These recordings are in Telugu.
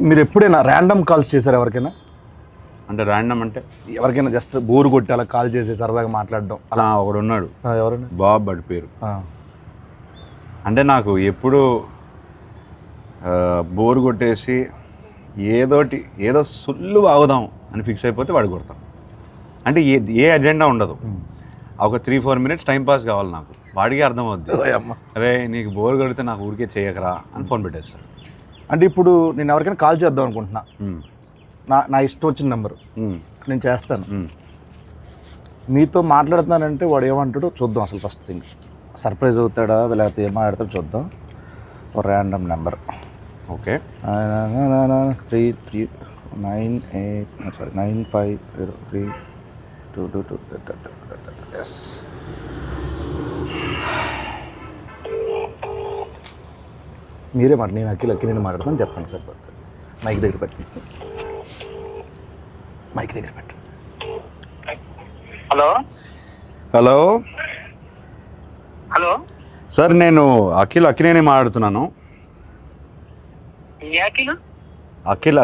మీరు ఎప్పుడైనా ర్యాండమ్ కాల్స్ చేశారు ఎవరికైనా? అంటే ర్యాండమ్ అంటే ఎవరికైనా జస్ట్ బోర్ కొట్టి అలా కాల్ చేసి సరదాగా మాట్లాడడం అలా ఒకడు ఉన్నాడు, ఎవరైనా? బాబ్ బడి పేరు. అంటే నాకు ఎప్పుడు బోర్ కొట్టేసి ఏదో సుల్లు బాగుదాం అని ఫిక్స్ అయిపోతే వాడు కొడతాం. అంటే ఏ అజెండా ఉండదు, ఒక 3-4 మినిట్స్ టైం పాస్ కావాలి నాకు. వాడికి అర్థం అవుద్ది, అరే నీకు బోర్ కొడితే నాకు ఊరికే చేయకరా అని ఫోన్ పెట్టేస్తాడు. అంటే ఇప్పుడు నేను ఎవరికైనా కాల్ చేద్దాం అనుకుంటున్నా, నా ఇష్టం వచ్చిన నెంబరు నేను చేస్తాను, మీతో మాట్లాడుతున్నానంటే వాడు ఏమంటాడో చూద్దాం. అసలు ఫస్ట్ థింగ్ సర్ప్రైజ్ అవుతాడా లేకపోతే ఏం మాట్లాడతాడో చూద్దాం. ఒక ర్యాండమ్ నెంబర్. ఓకే, 95032222. ఎస్, మీరే మాట, నేను అక్కి నేను మాట్లాడుతున్నాను చెప్పండి సార్. మైక్ దగ్గర పెట్టండి, మైక్ దగ్గర పెట్టండి. హలో హలో హలో సార్, నేను అక్కినేని మాట్లాడుతున్నాను.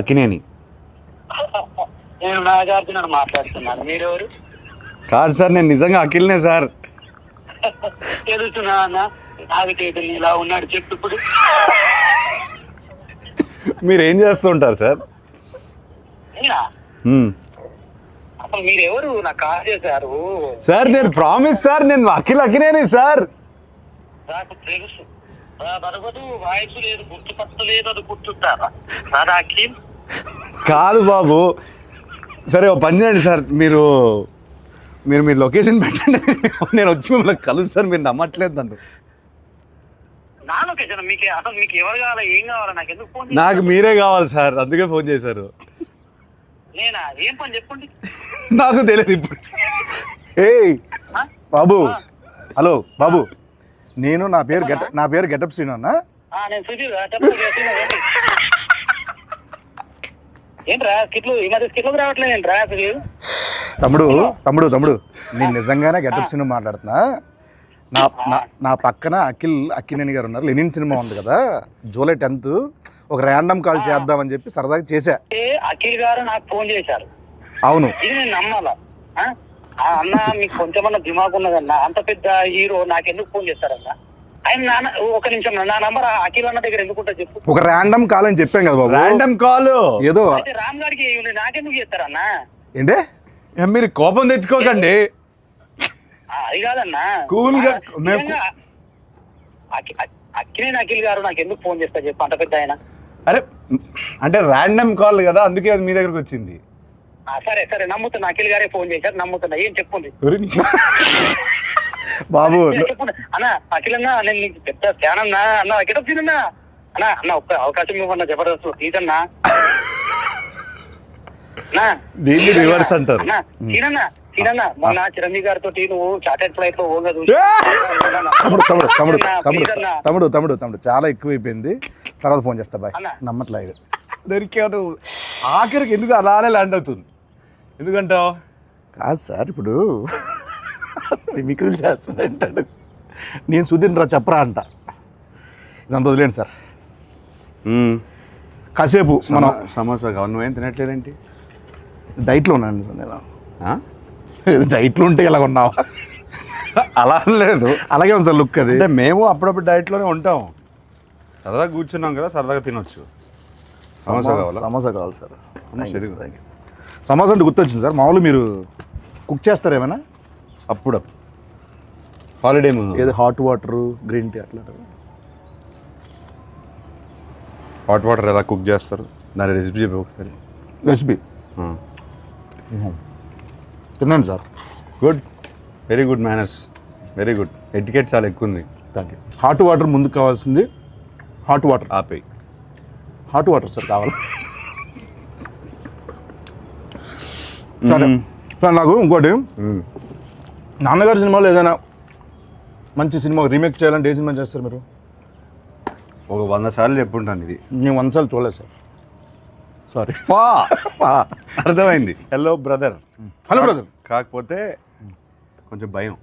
అక్కినేని. నేను నాగార్జున మాట్లాడుతున్నాను. మీరెవరు? కాదు సార్, నేను నిజంగా అఖిల్నే సార్. తెలుస్తున్నా అన్న, నాగతేజు ఇలా ఉన్నాడు చెప్పు ఇప్పుడు. మీరు ఏం చేస్తుంటారు సార్? అసలు మీరెవరు? నాకు కాల్ చేశారు సార్. నేను ప్రామిస్ సార్, నేను అఖినేని సార్. నాకు తెలుసు, బరబదు వాయిస్ లేదు, గుర్తుపట్టలేదు, అది గుర్తుంటారా సార్? అఖిల్ కాదు బాబు. సరే ఓ పని చేయండి సార్, మీరు లొకేషన్ పెట్టండి, నేను వచ్చి మిమ్మల్ని కలుస్తాను. మీరు నమ్మట్లేదు నన్ను. నా లొకేషన్ మీకు అసలు మీకు ఎవరు కావాలా, ఏం కావాలా, నాకు ఎందుకు ఫోన్? నాకు మీరే కావాలి సార్, అందుకే ఫోన్ చేశారు. నేనా? ఏం పని చెప్పండి. నాకు తెలియదు ఇప్పుడు. ఏయ్ బాబు, హలో బాబు, నేను నా పేరు గెటప్ శ్రీను అన్న. నేను సుధీర్. ఏంట్రా స్కిట్లు ఈ మధ్య స్కిట్లకు రావట్లేదు ఏంట్రా సుధీర్? తమ్ముడు నేను నిజంగానే గెటప్ శ్రీను మాట్లాడుతున్నా. నా పక్కన అక్కినేని గారు ఉన్నారు. లెనిన్ సినిమా ఉంది కదా, జూలై 10th ఒక ర్యాండమ్ కాల్ చేద్దామని చెప్పి సరదాగా చేశా. అఖిల్ గారు నాకు ఫోన్ చేశారు. అవును, ఇది నేను నమ్మాలా? అన్న మీకు కొంచెమన్నా దిమాగ్ ఉన్నదన్న, అంత పెద్ద హీరో నాకెందుకు ఫోన్ చేస్తారన్న? ఆయన ఒక నిమిషం, నా నంబర్ అఖిల్ అన్న దగ్గర ఎందుకుంటా చెప్పు. ఒక ర్యాండమ్ కాల్ అని చెప్పాం కదా బాబు. ర్యాండమ్ కాల్ ఏదో రామ్ గారికి నాకెందుకు చేస్తారన్న? ఏంటే మీరు కోపం తెచ్చుకోకండి. అది కాదన్నా, కూల్ గా అఖిల్ గారు నాకు ఎందుకు ఫోన్ చేస్తారు చెప్పు, అంత పెద్ద ఆయన. అరే అంటే ర్యాండమ్ కాల్ కదా, అందుకే అది మీ దగ్గరకు వచ్చింది. సరే సరే నమ్ముతున్నా, అఖిల్ గారే ఫోన్ చేశారు, నమ్ముతున్నా. ఏం చెప్పుంది బాబు? చెప్పండి అన్న. అఖిల్ అన్న, నేను నీకు పెద్ద ఫ్యాన్ అన్నా. అన్న గెటప్ సీన్ అన్న ఒక్క అవకాశం ఇవ్వన్నా, జబర్దస్త్ ప్లీజ్ అన్నా. దీన్ని రివర్స్ అంటారు. సీనన్న, మొన్న చిరంజీవి గారితో నువ్వు చార్టెడ్ ఫ్లైట్ లో ఓగా తమ్ముడు చాలా ఎక్కువైపోయింది, తర్వాత ఫోన్ చేస్తా బాయ్. నమ్మట్లేదు దొరికాడు. ఆఖరికి ఎందుకు అలానే ల్యాండ్ అవుతుంది? ఎందుకంటావు? కాదు సార్, ఇప్పుడు మిమిక్రీలు చేస్తానంటాడు, నేను సుధీర్ రా చెప్పరా అంట. ఇదంతా వదిలేండి సార్. కాసేపు మనం సమోసా కావాలి. నువ్వేం తినట్లేదేంటి? డైట్లో ఉన్నాను నేను. డైట్లో ఉంటే ఇలా ఉన్నావా? అలా లేదు, అలాగే ఉంది సార్ లుక్. అది అంటే మేము అప్పుడప్పుడు డైట్లోనే ఉంటాం, సరదాగా కూర్చున్నాం కదా, సరదాగా తినొచ్చు. సమోసా కావాలా? సమోసా కావాలి సార్. సమోసా అంటే గుర్తొచ్చింది సార్, మామూలు మీరు కుక్ చేస్తారు ఏమైనా? అప్పుడు హాలిడే ముందు ఏదో హాట్ వాటర్, గ్రీన్ టీ అట్లా. హాట్ వాటర్ ఎలా కుక్ చేస్తారు, దాని రెసిపీ చెప్పి ఒకసారి. రెసిపీ తిన్నాను sir. Good, very good manners, very good. Etiquette చాలా ఎక్కువ ఉంది. Thank you. హాట్ వాటర్ ముందుకు కావాల్సింది. హాట్ వాటర్ ఆపేయి. హాట్ వాటర్ సార్ కావాలి. సరే సార్, నాకు ఇంకోటి, నాన్నగారి సినిమాలో ఏదైనా మంచి సినిమా రీమేక్ చేయాలంటే ఏ సినిమా చేస్తారు మీరు? ఒక 100 సార్లు చెప్పుంటాను ఇది. నేను 100 సార్లు చూడలేదు సార్, సారీ. అర్థమైంది. Hello brother. Hello brother. కాకపోతే కొంచెం భయం.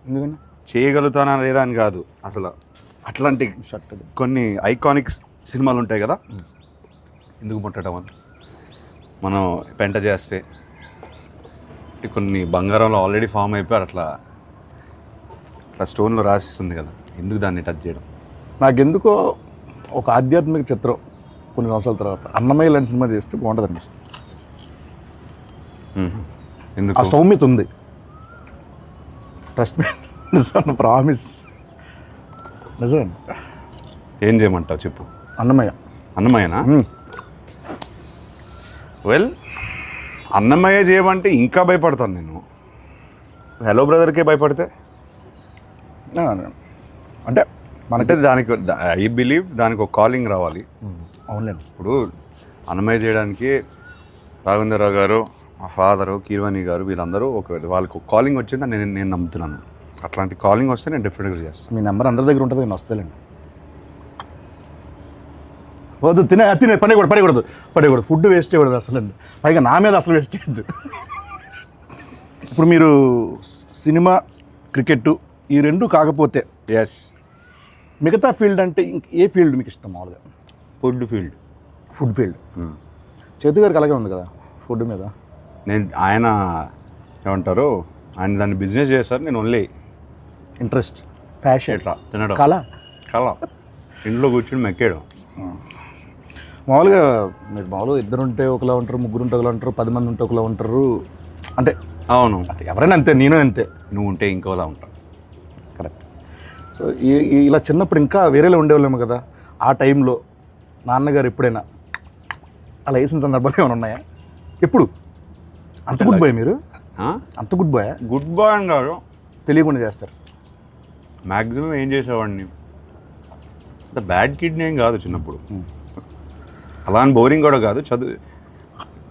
ఎందుకని? చేయగలుగుతానా లేదా అని కాదు, అసలు అట్లాంటి కొన్ని ఐకానిక్ సినిమాలు ఉంటాయి కదా, ఎందుకు ముట్టడం అని మనం పెంట చేస్తే కొన్ని బంగారంలో ఆల్రెడీ ఫామ్ అయిపోయారు, అట్లా అట్లా స్టోన్లో రాసిస్తుంది కదా, ఎందుకు దాన్ని టచ్ చేయడం? నాకెందుకో ఒక ఆధ్యాత్మిక చిత్రం కొన్ని సంవత్సరాల తర్వాత అన్నమయ్య లాంటి సినిమా చేస్తే బాగుంటుంది అనిపిస్తుంది. ఎందుకు? ఆ సౌమ్యత ఉంది. ట్రస్ట్ మీ, నిజం, ప్రామిస్, నిజం. ఏం చేయమంటావు చెప్పు. అన్నమయ్య. అన్నమయ్యనా? వెల్, అన్నమయ్య చేయమంటే ఇంకా భయపడతాను నేను. హలో బ్రదర్కే భయపడితే అంటే అంటే దానికి ఐ బిలీవ్ దానికి ఒక కాలింగ్ రావాలి. అవునండి. ఇప్పుడు అన్నమయ్య చేయడానికి రాఘవేంద్రరావు గారు, మా ఫాదరు, కీర్వాణి గారు, వీళ్ళందరూ వాళ్ళకి ఒక కాలింగ్ వచ్చిందని నేను నమ్ముతున్నాను. అట్లాంటి కాలింగ్ వస్తే నేను డెఫినెట్గా చేస్తాను. మీ నెంబర్ అందరి దగ్గర ఉంటుంది, నేను వస్తానండి. వద్దు, తినే పడకూడదు. ఫుడ్ వేస్ట్ చేయకూడదు అసలు. పైగా నా మీద అసలు వేస్ట్ చేయద్దు. ఇప్పుడు మీరు సినిమా, క్రికెట్ ఈ రెండు కాకపోతే ఎస్, మిగతా ఫీల్డ్ అంటే ఏ ఫీల్డ్ మీకు ఇష్టం మామూలుగా? Food field. Food field. చేతు గారికి అలాగే ఉంది కదా ఫుడ్ మీద. ఆయన ఏమంటారు, ఆయన దాన్ని బిజినెస్ చేస్తారు, నేను ఓన్లీ ఇంట్రెస్ట్, ప్యాషన్, ఎట్లా తినడం, కళ. ఇంట్లో కూర్చొని మెక్కేయడం. మామూలుగా మీరు మామూలుగా ఇద్దరు ఉంటే ఒకలా ఉంటారు, ముగ్గురు ఉంటే ఒకలా ఉంటారు, 10 మంది ఉంటే ఒకలా ఉంటారు. అంటే అవును, అంటే ఎవరైనా అంతే, నేను అంతే. నువ్వు ఉంటే ఇంకోలా ఉంటావు. కరెక్ట్. సో ఇలా చిన్నప్పుడు ఇంకా వేరేలా ఉండేవాళ్ళేమో కదా. ఆ టైంలో నాన్నగారు ఎప్పుడైనా అలా వేసిన సందర్భాలు ఏమైనా ఉన్నాయా? ఎప్పుడు? అంత గుడ్ బాయ్ మీరు? అంత గుడ్ బాయ్? గుడ్ బాయ్ అని కాదు, తెలియకుండా చేస్తారు. మ్యాక్సిమం ఏం చేసేవాడిని, అంత బ్యాడ్ కిడ్ని ఏం కాదు చిన్నప్పుడు. అలా అని బోరింగ్ కూడా కాదు.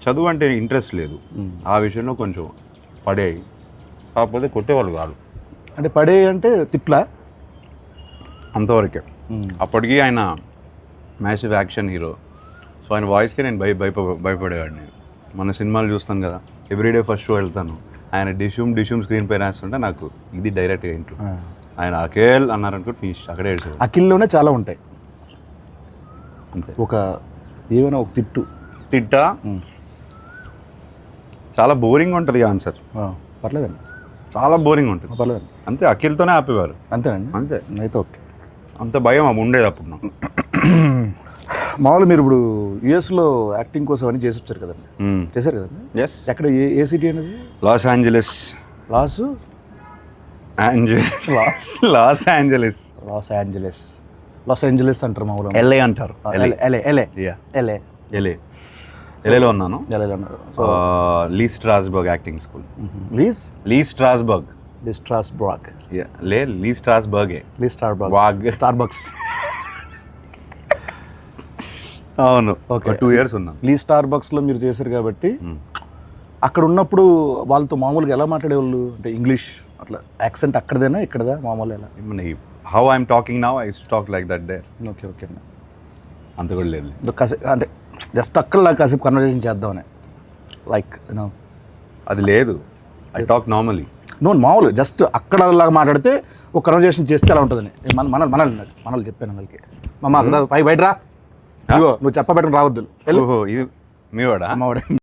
చదువు అంటే ఇంట్రెస్ట్ లేదు, ఆ విషయంలో కొంచెం పడేవి. కాకపోతే కొట్టేవాళ్ళు కాదు. అంటే పడే అంటే తిట్లా? అంతవరకే. అప్పటికి ఆయన మ్యాసివ్ యాక్షన్ హీరో, సో ఆయన వాయిస్కి నేను భయపడేవాడిని. మన సినిమాలు చూస్తాను కదా, ఎవ్రీడే ఫస్ట్ షో వెళ్తాను, ఆయన డిష్యూమ్ స్క్రీన్ పైన వేస్తుంటే నాకు ఇది డైరెక్ట్గా ఇంట్లో ఆయన అఖిల్ అన్నారనుకో ఫినిష్, అక్కడే ఏడ్చేవాడు. అఖిల్లోనే చాలా ఉంటాయి. అంతే. ఏమైనా ఒక తిట్టా చాలా బోరింగ్ ఉంటుంది ఆన్సర్. పర్లేదండి, చాలా బోరింగ్ ఉంటుంది. పర్లేదండి. అంతే, అఖిల్తోనే ఆపేవారు. అంతేనండి. అంతే, అయితే ఓకే. అంత భయం ఉండేది అప్పుడు నాకు. మామూలు మీరు ఇప్పుడు యుఎస్లో యాక్టింగ్ కోసం అని చేసి వచ్చారు కదండి, చేశారు కదండి. ఎస్. ఎక్కడ, ఏ సిటీ అనేది? Los Angeles. అంటారు మామూలు. ఎల్ఏ అంటారు. ఎల్ఏలో ఉన్నాను. లీ స్ట్రాస్బర్గ్ యాక్టింగ్ స్కూల్. లీ స్ట్రాస్బర్గ్. స్టార్బక్స్. అవును, ఓకే. 2 years ఉన్నాను. లీ స్టార్బక్స్లో మీరు చేశారు కాబట్టి అక్కడ ఉన్నప్పుడు వాళ్ళతో మామూలుగా ఎలా మాట్లాడేవాళ్ళు? అంటే ఇంగ్లీష్ అట్లా యాక్సెంట్ అక్కడదేనా ఇక్కడదా మామూలు ఎలా? How I'm talking now, I use to talk like that there. Okay okay. అంత కూడా లేదు. అంటే జస్ట్ అక్కడ కాసేపు కన్వర్జేషన్ చేద్దామని, లైక్ యూనో అది లేదు. I talk normally. మామూలు జస్ట్ అక్కడ లాగా మాట్లాడితే ఒక కన్వర్జేషన్ చేస్తే అలా ఉంటుందని మనల్ని చెప్పాను వాళ్ళకి. మమ్మ అక్కడ బయట రా, నువ్వు చెప్పబెట్టుకుని రావద్దు. ఇది మీ వాడా? అమ్మవాడే.